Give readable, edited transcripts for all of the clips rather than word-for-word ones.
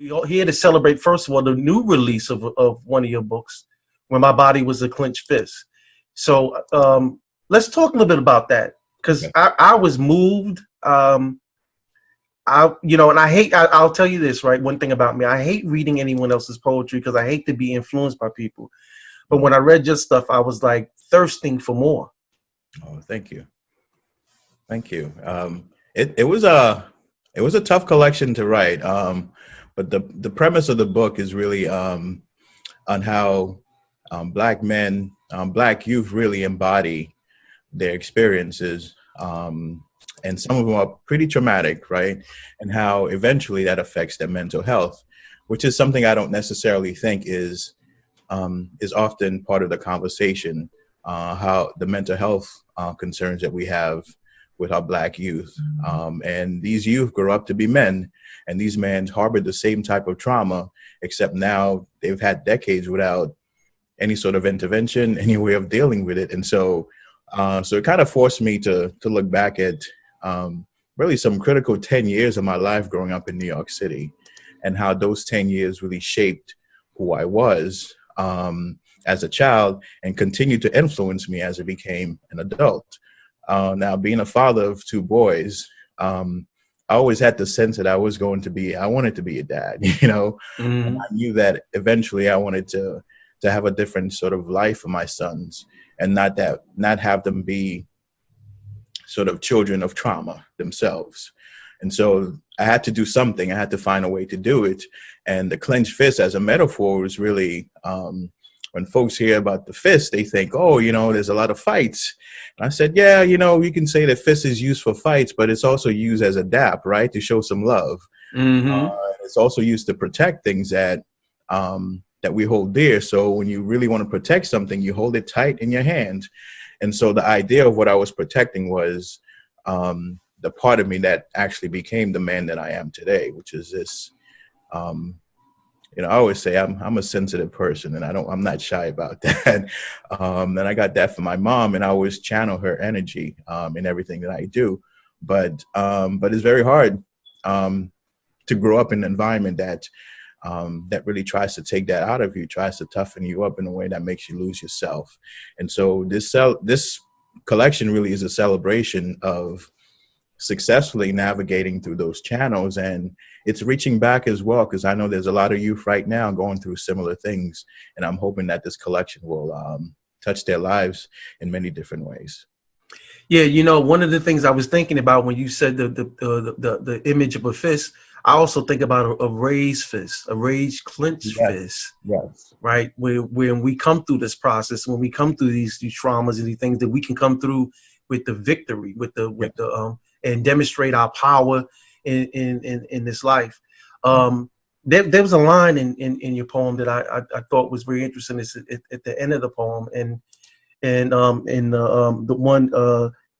You're here to celebrate, first of all, the new release of one of your books, When My Body Was a Clenched Fist. So let's talk a little bit about that, because Okay. I was moved. And I hate, I'll tell you this, right? One thing about me, I hate reading anyone else's poetry because I hate to be influenced by people. But when I read your stuff, I was like thirsting for more. Oh, thank you. Thank you. It was a tough collection to write. But the premise of the book is really on how Black men, Black youth really embody their experiences. And some of them are pretty traumatic, right? And how eventually that affects their mental health, which is something I don't necessarily think is often part of the conversation. How the mental health concerns that we have with our Black youth, and these youth grow up to be men, and these men harbor the same type of trauma, except now they've had decades without any sort of intervention, any way of dealing with it. And so it kind of forced me to look back at really some critical 10 years of my life growing up in New York City, and how those 10 years really shaped who I was as a child and continued to influence me as I became an adult. Now, being a father of two boys, I always had the sense that I wanted to be a dad, and Mm. I knew that eventually I wanted to have a different sort of life for my sons, and not have them be sort of children of trauma themselves. And so I had to do something. I had to find a way to do it. And the clenched fist as a metaphor was really, when folks hear about the fist, they think, oh, there's a lot of fights. And I said, yeah, you can say that fist is used for fights, but it's also used as a dap, right? To show some love. Hmm. It's also used to protect things that we hold dear. So when you really want to protect something, you hold it tight in your hand. And so the idea of what I was protecting was the part of me that actually became the man that I am today, which is this. I always say I'm a sensitive person, and I'm not shy about that. And I got that from my mom, and I always channel her energy in everything that I do. But it's very hard to grow up in an environment that really tries to take that out of you, tries to toughen you up in a way that makes you lose yourself. And so this collection really is a celebration of successfully navigating through those channels, and it's reaching back as well, because I know there's a lot of youth right now going through similar things, and I'm hoping that this collection will touch their lives in many different ways. Yeah, one of the things I was thinking about when you said the image of a fist, I also think about a raised fist, a raised clenched Yes, fist, yes, right? Where when we come through this process, when we come through these traumas and these things, that we can come through with the victory, yes, and demonstrate our power in this life. There was a line in your poem that I thought was very interesting. It's at the end of the poem, and in the one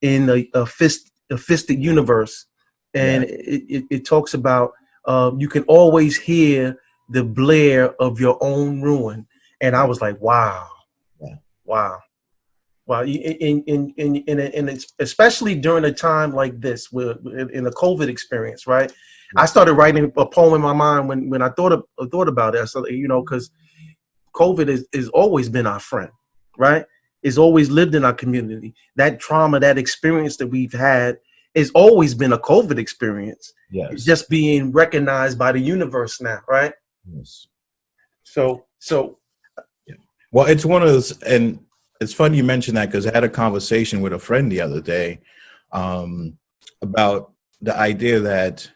in a fisted universe, and yes, it talks about you can always hear the blare of your own ruin. And I yes, was like, wow, yeah, wow, wow. In it's especially during a time like this, where in the COVID experience, right? I yes, started writing a poem in my mind when I thought about it. I started, because COVID is always been our friend, right? It's always lived in our community. That trauma, that experience that we've had, has always been a COVID experience. It's yes, just being recognized by the universe now, right? yes. So Yeah. Well, it's one of those, and it's funny you mentioned that, because I had a conversation with a friend the other day um, about the idea that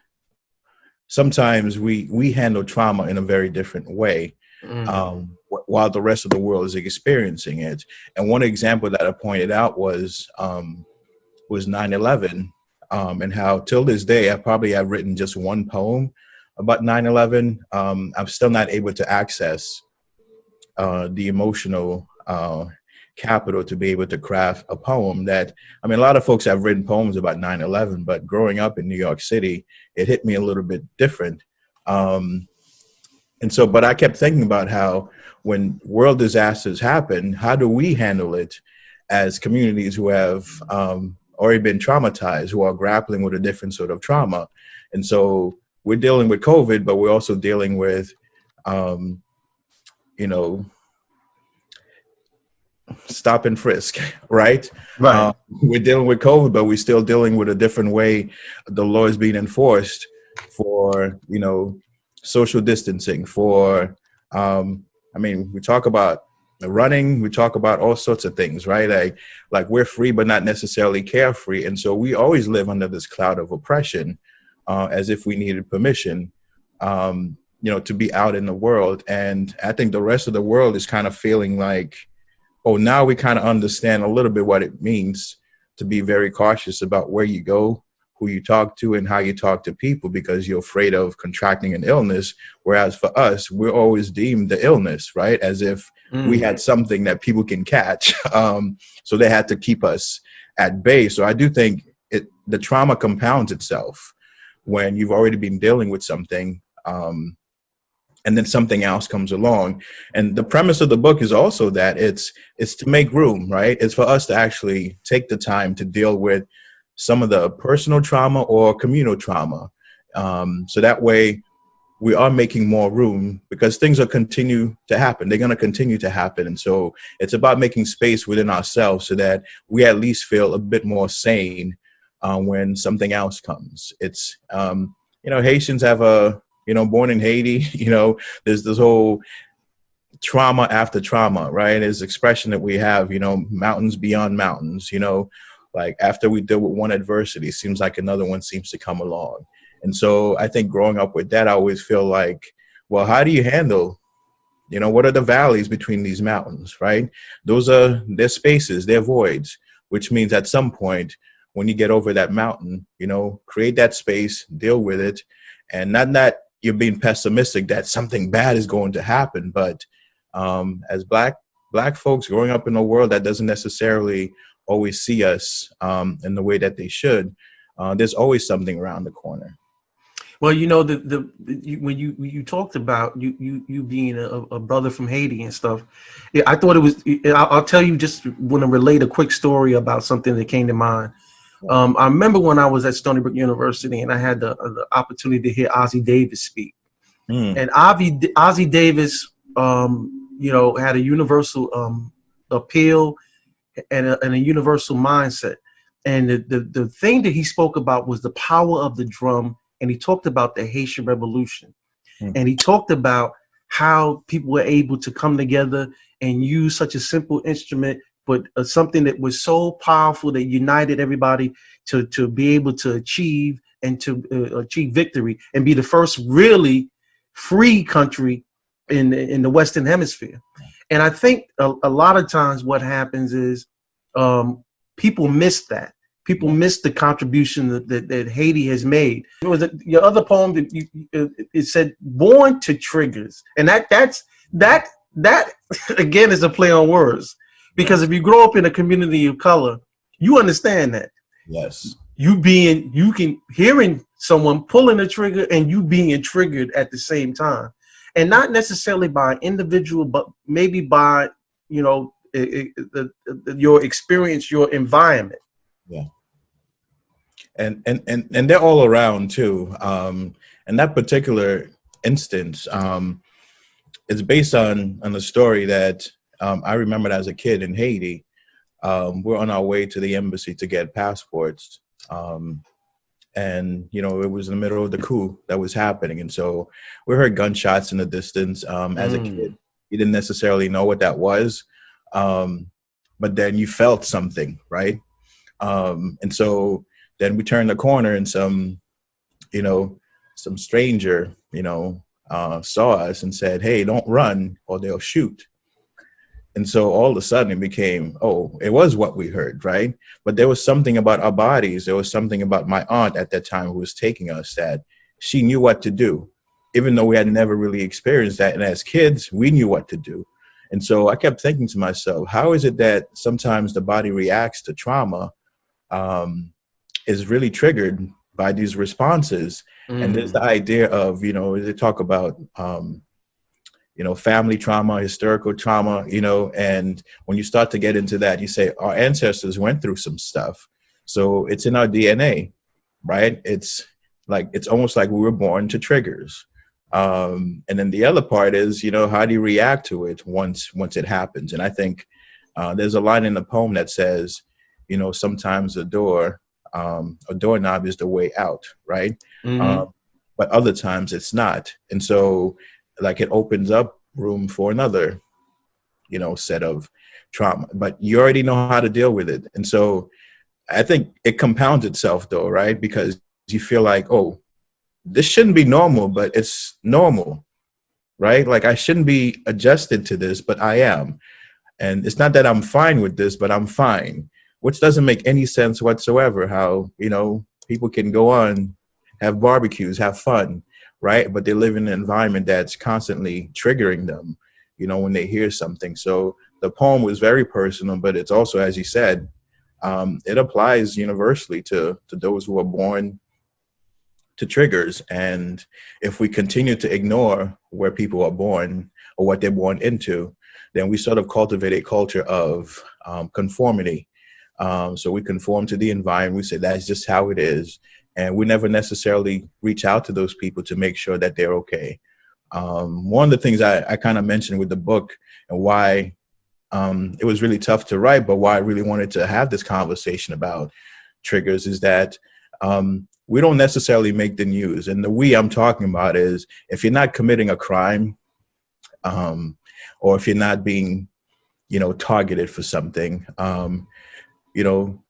sometimes we handle trauma in a very different way, mm, while the rest of the world is experiencing it. And one example that I pointed out was 9/11, and how till this day I probably have written just one poem about 9/11. I'm still not able to access the emotional capital to be able to craft a poem that, I mean, a lot of folks have written poems about 9/11, but growing up in New York City, it hit me a little bit different. Um, but I kept thinking about how when world disasters happen, how do we handle it as communities who have already been traumatized, who are grappling with a different sort of trauma? And so we're dealing with COVID, but we're also dealing with, you know, stop and frisk, right? Right. We're dealing with COVID, but we're still dealing with a different way the law is being enforced for, you know, social distancing, for, I mean, we talk about running, we talk about all sorts of things, right? Like we're free, but not necessarily carefree. And so we always live under this cloud of oppression, as if we needed permission, you know, to be out in the world. And I think the rest of the world is kind of feeling like, oh, now we kind of understand a little bit what it means to be very cautious about where you go, who you talk to, and how you talk to people, because you're afraid of contracting an illness. Whereas for us, we're always deemed the illness, right? As if we had something that people can catch. So they had to keep us at bay. So I do think the trauma compounds itself when you've already been dealing with something, and then something else comes along. And the premise of the book is also that it's to make room, right? It's for us to actually take the time to deal with some of the personal trauma or communal trauma. So that way we are making more room, because things will continue to happen. They're going to continue to happen. And so it's about making space within ourselves so that we at least feel a bit more sane when something else comes. It's, you know, Haitians have born in Haiti, you know, there's this whole trauma after trauma, right? There's expression that we have, you know, mountains beyond mountains, you know, like after we deal with one adversity, it seems like another one seems to come along. And so I think growing up with that, I always feel like, well, how do you handle, you know, what are the valleys between these mountains, right? They're spaces, they're voids, which means at some point when you get over that mountain, you know, create that space, deal with it. And not that you're being pessimistic that something bad is going to happen, but as black folks growing up in a world that doesn't necessarily always see us in the way that they should, there's always something around the corner. Well, you know, when you talked about you being a brother from Haiti and stuff, I thought it was. I'll tell you, just want to relate a quick story about something that came to mind. I remember when I was at Stony Brook University and I had the opportunity to hear Ozzie Davis speak. And Ozzie Davis, you know, had a universal appeal and a universal mindset. And the thing that he spoke about was the power of the drum. And he talked about the Haitian Revolution. And he talked about how people were able to come together and use such a simple instrument, but something that was so powerful that united everybody to be able to achieve and to achieve victory and be the first really free country in the Western Hemisphere. And I think a lot of times what happens is people miss that. People miss the contribution that Haiti has made. It was your other poem that it said "born to triggers," and that again is a play on words, because if you grow up in a community of color, you understand that. Yes. Hearing someone pulling a trigger and you being triggered at the same time, and not necessarily by an individual, but maybe by, you know, your experience, your environment. Yeah. And they're all around too. And that particular instance, it's based on a story that I remembered as a kid in Haiti. We're on our way to the embassy to get passports. And, you know, it was in the middle of the coup that was happening. And so we heard gunshots in the distance. As a kid, you didn't necessarily know what that was. But then you felt something, right? And so then we turned the corner and some stranger, saw us and said, "Hey, don't run or they'll shoot." And so all of a sudden it became, oh, it was what we heard, right? But there was something about our bodies. There was something about my aunt at that time who was taking us that she knew what to do, even though we had never really experienced that. And as kids, we knew what to do. And so I kept thinking to myself, how is it that sometimes the body reacts to trauma, is really triggered by these responses? And there's the idea of, they talk about, family trauma, historical trauma, and when you start to get into that, you say our ancestors went through some stuff. So it's in our DNA, right? It's Like, it's almost like we were born to triggers. And then the other part is, you know, how do you react to it once it happens? And I think there's a line in the poem that says, you know, sometimes a doorknob is the way out, right? Mm-hmm. Um, but other times it's not. And so, like, it opens up room for another, you know, set of trauma. But you already know how to deal with it. And so I think it compounds itself, though, right? Because you feel like, oh, this shouldn't be normal, but it's normal, right? Like, I shouldn't be adjusted to this, but I am. And it's not that I'm fine with this, but I'm fine, which doesn't make any sense whatsoever. How, you know, people can go on, have barbecues, have fun, right? But they live in an environment that's constantly triggering them, you know, when they hear something. So the poem was very personal, but it's also, as you said, it applies universally to those who are born to triggers. And if we continue to ignore where people are born or what they're born into, then we sort of cultivate a culture of conformity. So we conform to the environment. We say that's just how it is. And we never necessarily reach out to those people to make sure that they're okay. One of the things I kind of mentioned with the book and why it was really tough to write, but why I really wanted to have this conversation about triggers is that we don't necessarily make the news. And the we I'm talking about is if you're not committing a crime, or if you're not being, you know, targeted for something, you know,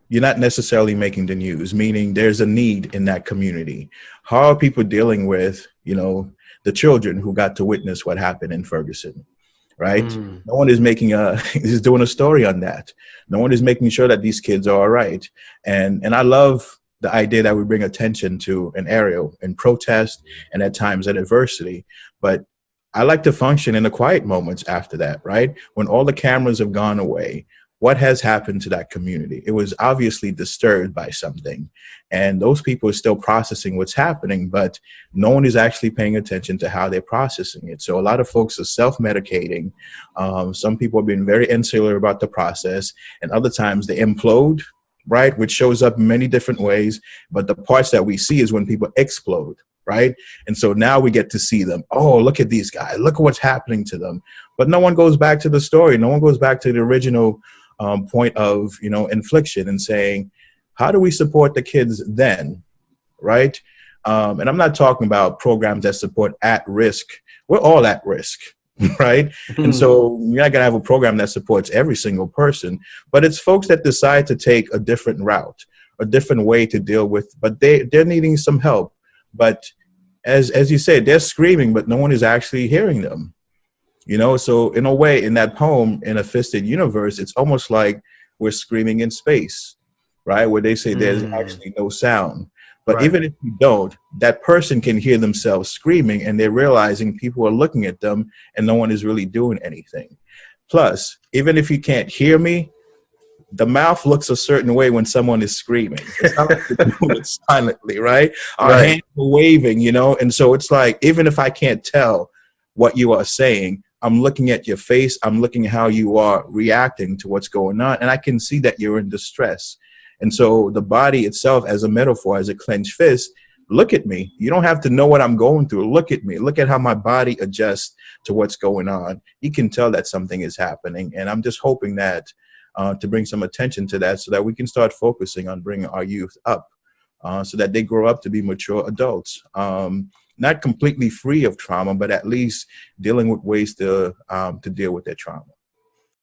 you're not necessarily making the news, meaning there's a need in that community. How are people dealing with, you know, the children who got to witness what happened in Ferguson, right? Mm. No one is making is doing a story on that. No one is making sure that these kids are all right. And I love the idea that we bring attention to an area in protest and at times at adversity. But I like to function in the quiet moments after that, right? When all the cameras have gone away, what has happened to that community? It was obviously disturbed by something. And those people are still processing what's happening, but no one is actually paying attention to how they're processing it. So a lot of folks are self-medicating. Some people have been very insular about the process, and other times they implode, right? Which shows up in many different ways. But the parts that we see is when people explode, right? And so now we get to see them. Oh, look at these guys. Look at what's happening to them. But no one goes back to the story. No one goes back to the original point of, you know, infliction and saying, how do we support the kids then, right? And I'm not talking about programs that support at risk. We're all at risk, right? And so you're not going to have a program that supports every single person, but it's folks that decide to take a different route, a different way to deal with, but they're needing some help. But as you said, they're screaming, but no one is actually hearing them. You know, so in a way, in that poem, in A Fisted Universe, it's almost like we're screaming in space, right? Where they say there's actually no sound. But Right. even if you don't, that person can hear themselves screaming and they're realizing people are looking at them and no one is really doing anything. Plus, even if you can't hear me, the mouth looks a certain way when someone is screaming. It's not like we're doing it silently, right? Our Right. hands are waving, you know? And so it's like, even if I can't tell what you are saying, I'm looking at your face. I'm looking at how you are reacting to what's going on. And I can see that you're in distress. And so the body itself, as a metaphor, as a clenched fist, look at me. You don't have to know what I'm going through. Look at me. Look at how my body adjusts to what's going on. You can tell that something is happening. And I'm just hoping that to bring some attention to that so that we can start focusing on bringing our youth up so that they grow up to be mature adults. Not completely free of trauma, but at least dealing with ways to deal with their trauma.